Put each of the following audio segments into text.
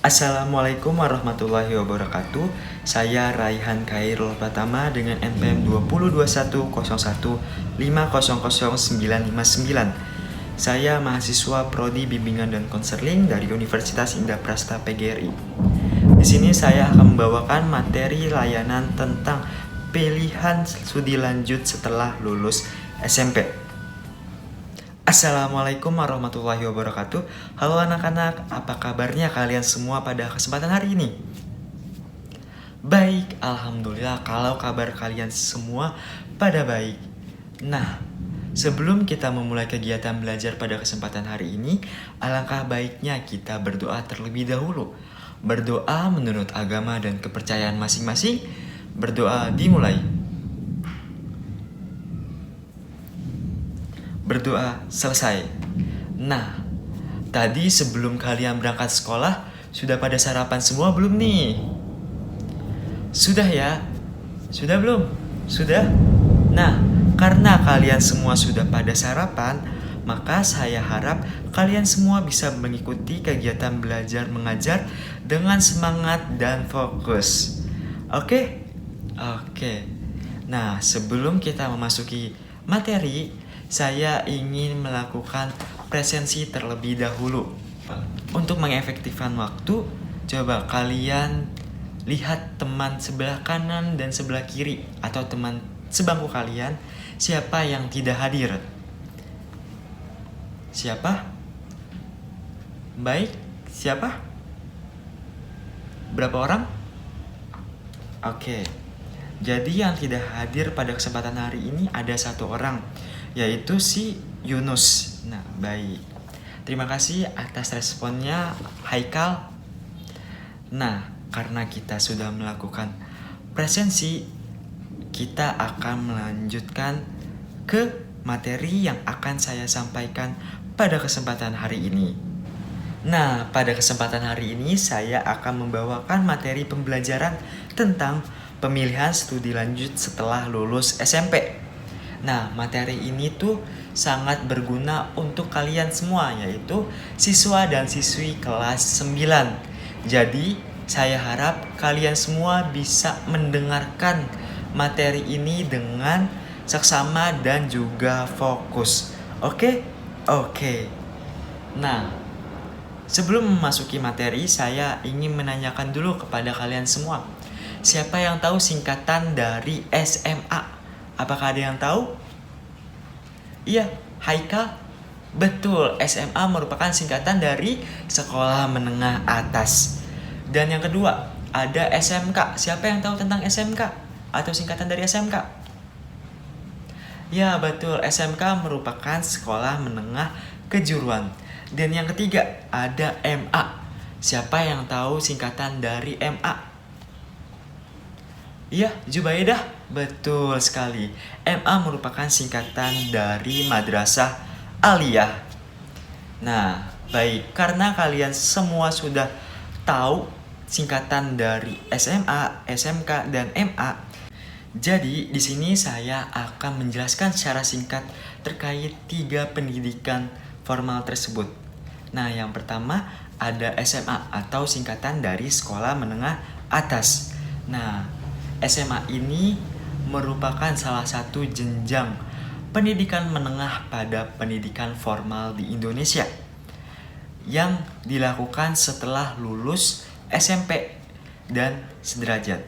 Assalamualaikum warahmatullahi wabarakatuh. Saya Raihan Khairul Pratama dengan NPM 202101500959. Saya mahasiswa Prodi Bimbingan dan Konseling dari Universitas Indraprasta PGRI. Di sini saya akan membawakan materi layanan tentang pilihan studi lanjut setelah lulus SMP. Assalamualaikum warahmatullahi wabarakatuh. Halo anak-anak, apa kabarnya kalian semua pada kesempatan hari ini? Baik, alhamdulillah kalau kabar kalian semua pada baik. Nah, sebelum kita memulai kegiatan belajar pada kesempatan hari ini, alangkah baiknya kita berdoa terlebih dahulu. Berdoa menurut agama dan kepercayaan masing-masing. Berdoa dimulai. Berdoa selesai. Nah, tadi sebelum kalian berangkat sekolah, sudah pada sarapan semua belum nih? Sudah ya? Sudah belum? Sudah? Nah, karena kalian semua sudah pada sarapan, maka saya harap kalian semua bisa mengikuti kegiatan belajar mengajar dengan semangat dan fokus. Oke? Oke. Nah, sebelum kita memasuki materi, saya ingin melakukan presensi terlebih dahulu. Untuk mengefektifkan waktu, coba kalian lihat teman sebelah kanan dan sebelah kiri atau teman sebangku kalian, siapa yang tidak hadir? Siapa? Baik, siapa? Berapa orang? Oke. Jadi yang tidak hadir pada kesempatan hari ini ada satu orang, yaitu si Yunus. Nah, baik. Terima kasih atas responnya, Haikal. Nah, karena kita sudah melakukan presensi, kita akan melanjutkan ke materi yang akan saya sampaikan pada kesempatan hari ini. Nah, pada kesempatan hari ini saya akan membawakan materi pembelajaran tentang pemilihan studi lanjut setelah lulus SMP. Nah, materi ini tuh sangat berguna untuk kalian semua, yaitu siswa dan siswi kelas 9. Jadi, saya harap kalian semua bisa mendengarkan materi ini dengan seksama dan juga fokus. Oke? Oke. Nah, sebelum memasuki materi, saya ingin menanyakan dulu kepada kalian semua. Siapa yang tahu singkatan dari SMA? Apakah ada yang tahu? Iya, Haikal. Betul, SMA merupakan singkatan dari Sekolah Menengah Atas. Dan yang kedua, ada SMK. Siapa yang tahu tentang SMK? Atau singkatan dari SMK? Ya, betul, SMK merupakan Sekolah Menengah Kejuruan. Dan yang ketiga, ada MA. Siapa yang tahu singkatan dari MA? Iya, Jubaidah. Betul sekali. MA merupakan singkatan dari Madrasah Aliyah. Nah, baik. Karena kalian semua sudah tahu singkatan dari SMA, SMK, dan MA, jadi di sini saya akan menjelaskan secara singkat terkait 3 pendidikan formal tersebut. Nah, yang pertama ada SMA atau singkatan dari Sekolah Menengah Atas. Nah, SMA ini merupakan salah satu jenjang pendidikan menengah pada pendidikan formal di Indonesia yang dilakukan setelah lulus SMP dan sederajat.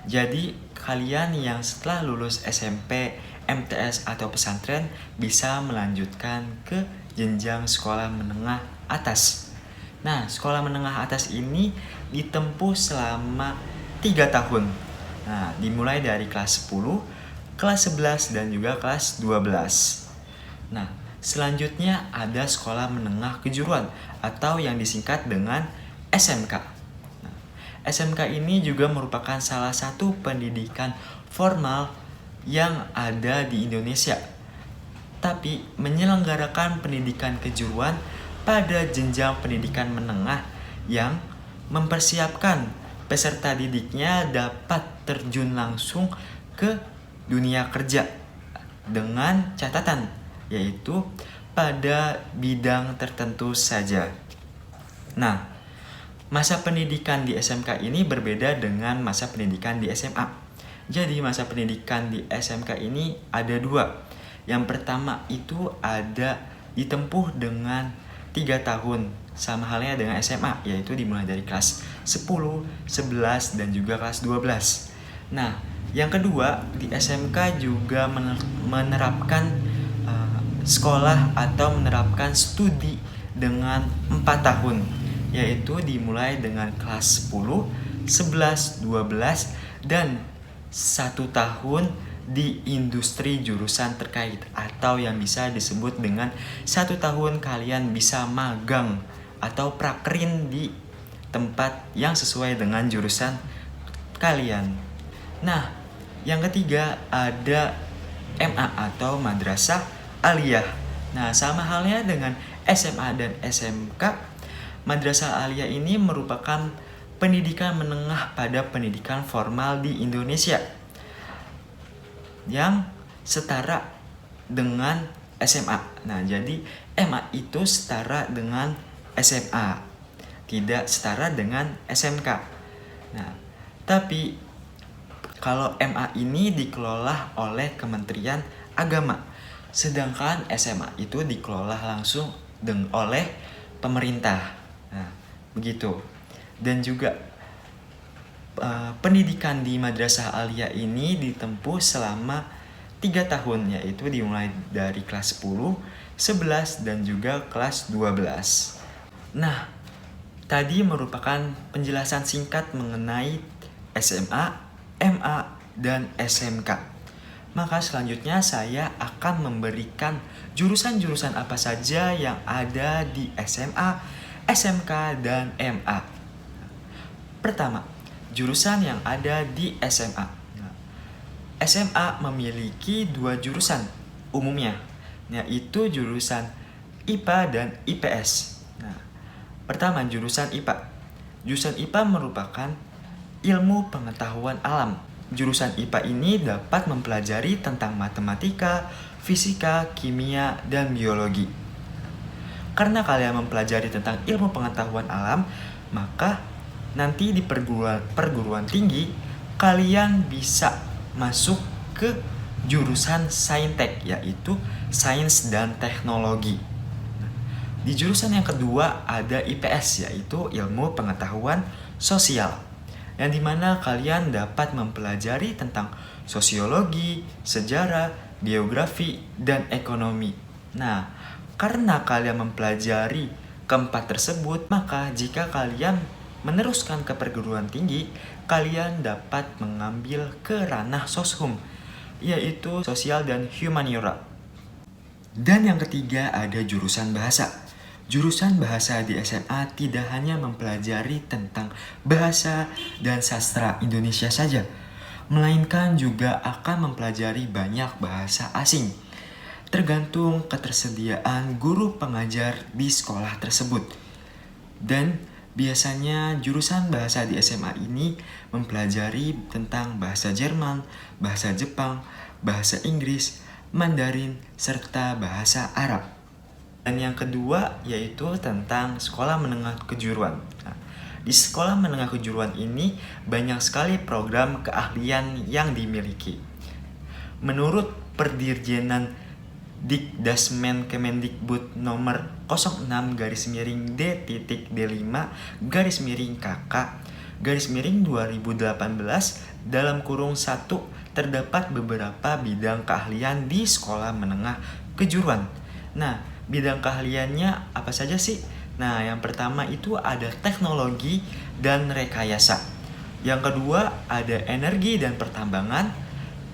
Jadi kalian yang setelah lulus SMP, MTS atau pesantren bisa melanjutkan ke jenjang sekolah menengah atas. Nah, sekolah menengah atas ini ditempuh selama 3 tahun. Nah, dimulai dari kelas 10, kelas 11, dan juga kelas 12. Nah, selanjutnya ada sekolah menengah kejuruan atau yang disingkat dengan SMK. Nah, SMK ini juga merupakan salah satu pendidikan formal yang ada di Indonesia, tapi menyelenggarakan pendidikan kejuruan pada jenjang pendidikan menengah yang mempersiapkan peserta didiknya dapat terjun langsung ke dunia kerja dengan catatan, yaitu pada bidang tertentu saja. Nah, Masa pendidikan di SMK ini berbeda dengan masa pendidikan di SMA. Jadi masa pendidikan di SMK ini ada dua. Yang pertama itu ada ditempuh dengan 3 tahun, sama halnya dengan SMA, yaitu dimulai dari kelas 10, 11, dan juga kelas 12. Nah, yang kedua di SMK juga menerapkan sekolah atau menerapkan studi dengan 4 tahun, yaitu dimulai dengan kelas 10, 11, 12, dan 1 tahun di industri jurusan terkait, atau yang bisa disebut dengan 1 tahun kalian bisa magang atau prakerin di tempat yang sesuai dengan jurusan kalian. Nah, yang ketiga ada MA atau Madrasah Aliyah. Nah, sama halnya dengan SMA dan SMK, Madrasah Aliyah ini merupakan pendidikan menengah pada pendidikan formal di Indonesia yang setara dengan SMA. Nah, jadi MA itu setara dengan SMA, tidak setara dengan SMK. Nah, tapi kalau MA ini dikelola oleh Kementerian Agama, sedangkan SMA itu dikelola langsung oleh pemerintah. Nah, begitu. Dan juga pendidikan di Madrasah Aliyah ini ditempuh selama 3 tahun, yaitu dimulai dari kelas 10, 11, dan juga kelas 12. Nah, tadi merupakan penjelasan singkat mengenai SMA, MA, dan SMK. Maka selanjutnya saya akan memberikan jurusan-jurusan apa saja yang ada di SMA, SMK, dan MA. Pertama, jurusan yang ada di SMA. SMA memiliki 2 jurusan umumnya, yaitu jurusan IPA dan IPS. Nah, pertama, jurusan IPA. Jurusan IPA merupakan ilmu pengetahuan alam. Jurusan IPA ini dapat mempelajari tentang matematika, fisika, kimia, dan biologi. Karena kalian mempelajari tentang ilmu pengetahuan alam, maka nanti di perguruan tinggi kalian bisa masuk ke jurusan saintek, yaitu sains dan teknologi. Di jurusan yang kedua ada IPS, yaitu ilmu pengetahuan sosial, yang dimana kalian dapat mempelajari tentang sosiologi, sejarah, geografi, dan ekonomi. Nah, karena kalian mempelajari keempat tersebut, maka jika kalian meneruskan ke perguruan tinggi, kalian dapat mengambil ke ranah soshum, yaitu sosial dan humaniora. Dan yang ketiga ada jurusan bahasa. Jurusan bahasa di SMA tidak hanya mempelajari tentang bahasa dan sastra Indonesia saja, melainkan juga akan mempelajari banyak bahasa asing, tergantung ketersediaan guru pengajar di sekolah tersebut. Dan biasanya jurusan bahasa di SMA ini mempelajari tentang bahasa Jerman, bahasa Jepang, bahasa Inggris, Mandarin, serta bahasa Arab. Dan yang kedua yaitu tentang sekolah menengah kejuruan. Nah, di sekolah menengah kejuruan ini banyak sekali program keahlian yang dimiliki. Menurut Perdirjenan Dikdasmen Kemendikbud nomor 06-D-5-KK-2018 dalam kurung 1 terdapat beberapa bidang keahlian di sekolah menengah kejuruan. Nah, bidang keahliannya apa saja sih? Nah, yang pertama itu ada teknologi dan rekayasa. Yang kedua ada energi dan pertambangan.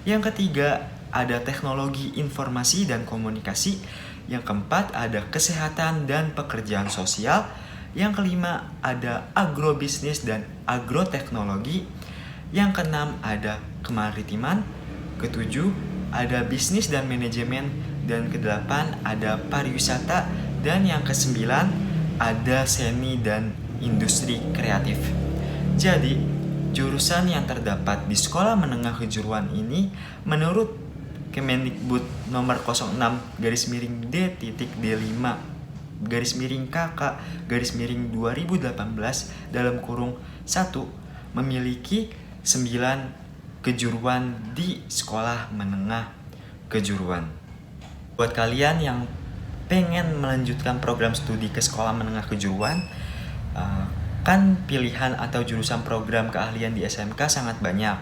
Yang ketiga ada teknologi informasi dan komunikasi. Yang keempat ada kesehatan dan pekerjaan sosial. Yang kelima ada agrobisnis dan agroteknologi. Yang keenam ada kemaritiman. Ketujuh ada bisnis dan manajemen. Dan kedelapan ada pariwisata. Dan yang kesembilan ada seni dan industri kreatif. Jadi, jurusan yang terdapat di sekolah menengah kejuruan ini menurut Kemendikbud nomor 06-D-5 garis miring KK garis miring 2018 dalam kurung 1 memiliki 9 kejuruan di sekolah menengah kejuruan. Buat kalian yang pengen melanjutkan program studi ke sekolah menengah kejuruan, kan pilihan atau jurusan program keahlian di SMK sangat banyak.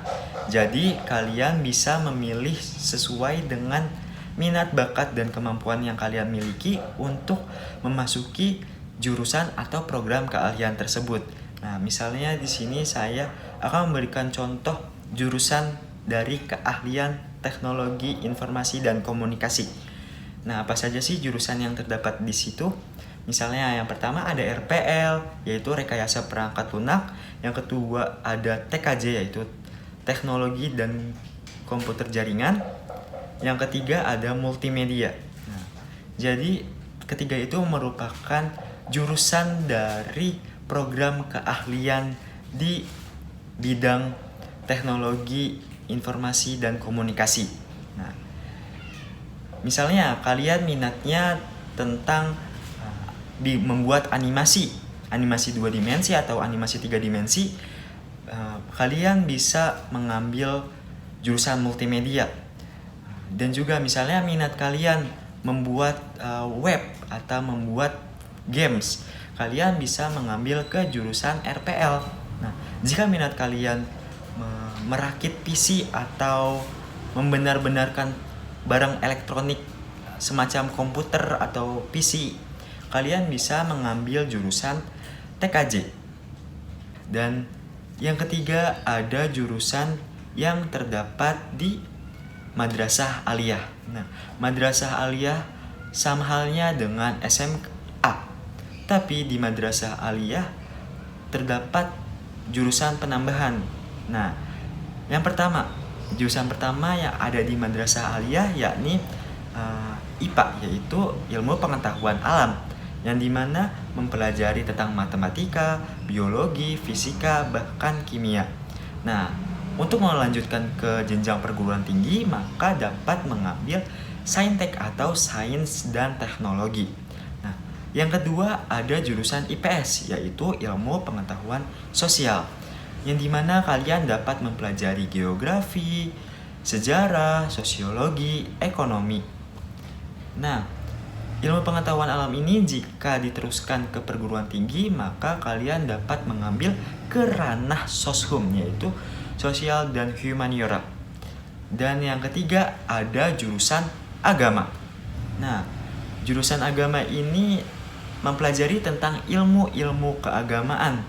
Jadi kalian bisa memilih sesuai dengan minat, bakat, dan kemampuan yang kalian miliki untuk memasuki jurusan atau program keahlian tersebut. Nah, misalnya di sini saya akan memberikan contoh jurusan dari keahlian teknologi informasi dan komunikasi. Nah, apa saja sih jurusan yang terdapat di situ? Misalnya yang pertama ada RPL, yaitu rekayasa perangkat lunak. Yang kedua ada TKJ, yaitu teknologi dan komputer jaringan. Yang ketiga ada multimedia. Nah, jadi ketiga itu merupakan jurusan dari program keahlian di bidang teknologi informasi dan komunikasi. Nah, misalnya kalian minatnya tentang membuat animasi 2 dimensi atau animasi 3 dimensi, kalian bisa mengambil jurusan multimedia. Dan juga misalnya minat kalian membuat web atau membuat games, kalian bisa mengambil ke jurusan RPL. Nah, jika minat kalian merakit PC atau membenar-benarkan barang elektronik semacam komputer atau PC, kalian bisa mengambil jurusan TKJ. Dan yang ketiga ada jurusan yang terdapat di Madrasah Aliyah. Nah, Madrasah Aliyah sama halnya dengan SMA. Tapi di Madrasah Aliyah terdapat jurusan penambahan. Nah, jurusan pertama yang ada di Madrasah Aliyah yakni IPA, yaitu ilmu pengetahuan alam, yang dimana mempelajari tentang matematika, biologi, fisika, bahkan kimia. Nah, untuk melanjutkan ke jenjang perguruan tinggi, maka dapat mengambil Saintek atau Sains dan Teknologi. Nah, yang kedua ada jurusan IPS, yaitu ilmu pengetahuan sosial, yang dimana kalian dapat mempelajari geografi, sejarah, sosiologi, ekonomi. Nah, ilmu pengetahuan alam ini jika diteruskan ke perguruan tinggi, maka kalian dapat mengambil ke ranah soshum, yaitu sosial dan humaniora. Dan yang ketiga ada jurusan agama. Nah, jurusan agama ini mempelajari tentang ilmu-ilmu keagamaan.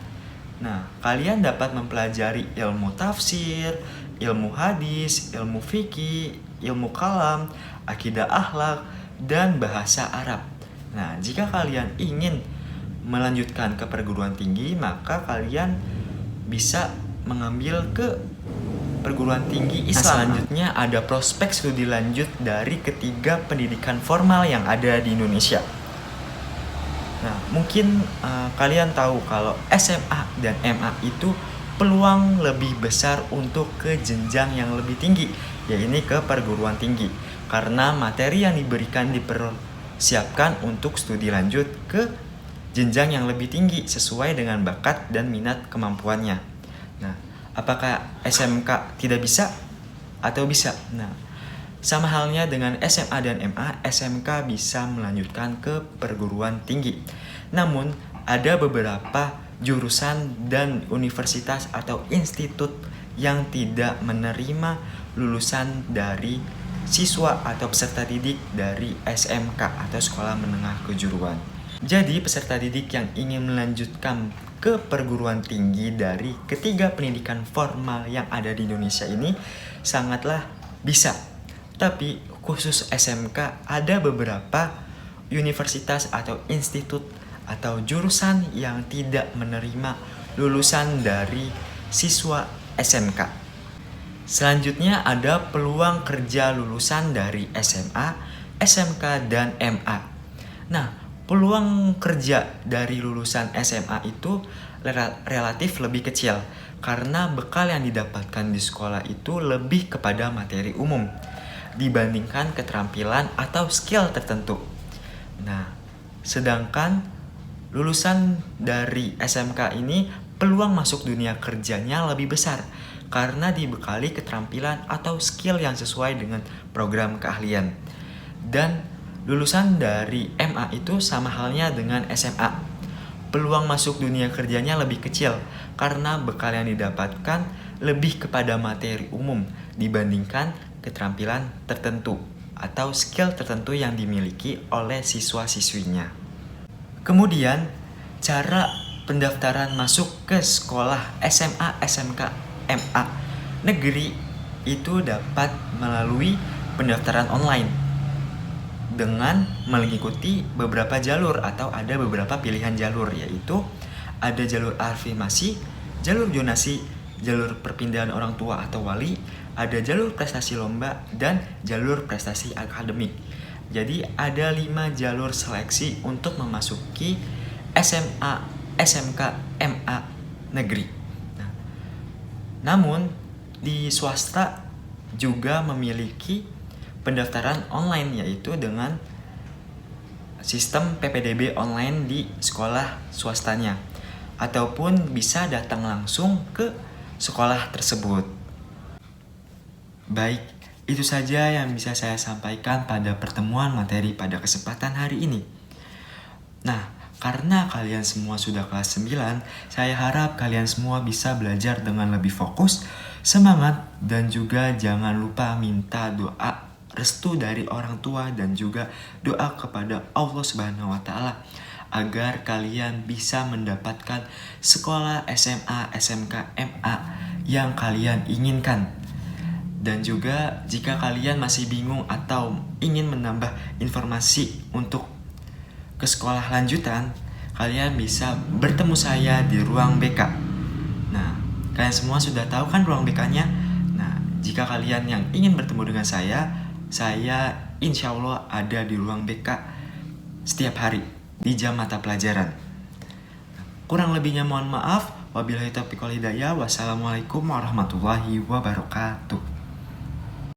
Nah, kalian dapat mempelajari ilmu tafsir, ilmu hadis, ilmu fikih, ilmu kalam, akidah akhlak, dan bahasa Arab. Nah, jika kalian ingin melanjutkan ke perguruan tinggi, maka kalian bisa mengambil ke perguruan tinggi Islam. Selanjutnya ada prospek studi lanjut dari ketiga pendidikan formal yang ada di Indonesia. Nah, mungkin kalian tahu kalau SMA dan MA itu peluang lebih besar untuk ke jenjang yang lebih tinggi, yaitu ke perguruan tinggi, karena materi yang diberikan dipersiapkan untuk studi lanjut ke jenjang yang lebih tinggi sesuai dengan bakat dan minat kemampuannya. Nah, apakah SMK tidak bisa atau bisa? Nah, sama halnya dengan SMA dan MA, SMK bisa melanjutkan ke perguruan tinggi. Namun, ada beberapa jurusan dan universitas atau institut yang tidak menerima lulusan dari siswa atau peserta didik dari SMK atau sekolah menengah kejuruan. Jadi, peserta didik yang ingin melanjutkan ke perguruan tinggi dari ketiga pendidikan formal yang ada di Indonesia ini sangatlah bisa. Tapi khusus SMK ada beberapa universitas atau institut atau jurusan yang tidak menerima lulusan dari siswa SMK. Selanjutnya ada peluang kerja lulusan dari SMA, SMK, dan MA. Nah, peluang kerja dari lulusan SMA itu relatif lebih kecil karena bekal yang didapatkan di sekolah itu lebih kepada materi umum dibandingkan keterampilan atau skill tertentu. Nah, Sedangkan lulusan dari SMK ini peluang masuk dunia kerjanya lebih besar karena dibekali keterampilan atau skill yang sesuai dengan program keahlian. Dan lulusan dari MA itu sama halnya dengan SMA. Peluang masuk dunia kerjanya lebih kecil karena bekal yang didapatkan lebih kepada materi umum dibandingkan keterampilan tertentu atau skill tertentu yang dimiliki oleh siswa-siswinya. Kemudian, cara pendaftaran masuk ke sekolah SMA, SMK, MA negeri itu dapat melalui pendaftaran online dengan mengikuti beberapa jalur atau ada beberapa pilihan jalur, yaitu ada jalur afirmasi, jalur zonasi, jalur perpindahan orang tua atau wali, ada jalur prestasi lomba, dan jalur prestasi akademik. Jadi ada 5 jalur seleksi untuk memasuki SMA, SMK, MA negeri. Namun di swasta juga memiliki pendaftaran online, yaitu dengan sistem PPDB online di sekolah swastanya, ataupun bisa datang langsung ke sekolah tersebut. Baik, itu saja yang bisa saya sampaikan pada pertemuan materi pada kesempatan hari ini. Nah, karena kalian semua sudah kelas 9, saya harap kalian semua bisa belajar dengan lebih fokus, semangat, dan juga jangan lupa minta doa restu dari orang tua dan juga doa kepada Allah Subhanahu wa Ta'ala agar kalian bisa mendapatkan sekolah SMA, SMK, MA yang kalian inginkan. Dan juga jika kalian masih bingung atau ingin menambah informasi untuk ke sekolah lanjutan, kalian bisa bertemu saya di ruang BK. Nah, kalian semua sudah tahu kan ruang BK-nya? Nah, jika kalian yang ingin bertemu dengan saya insya Allah ada di ruang BK setiap hari di jam mata pelajaran. Kurang lebihnya mohon maaf. Wabillahi taufiq wal hidayah. Wassalamualaikum warahmatullahi wabarakatuh.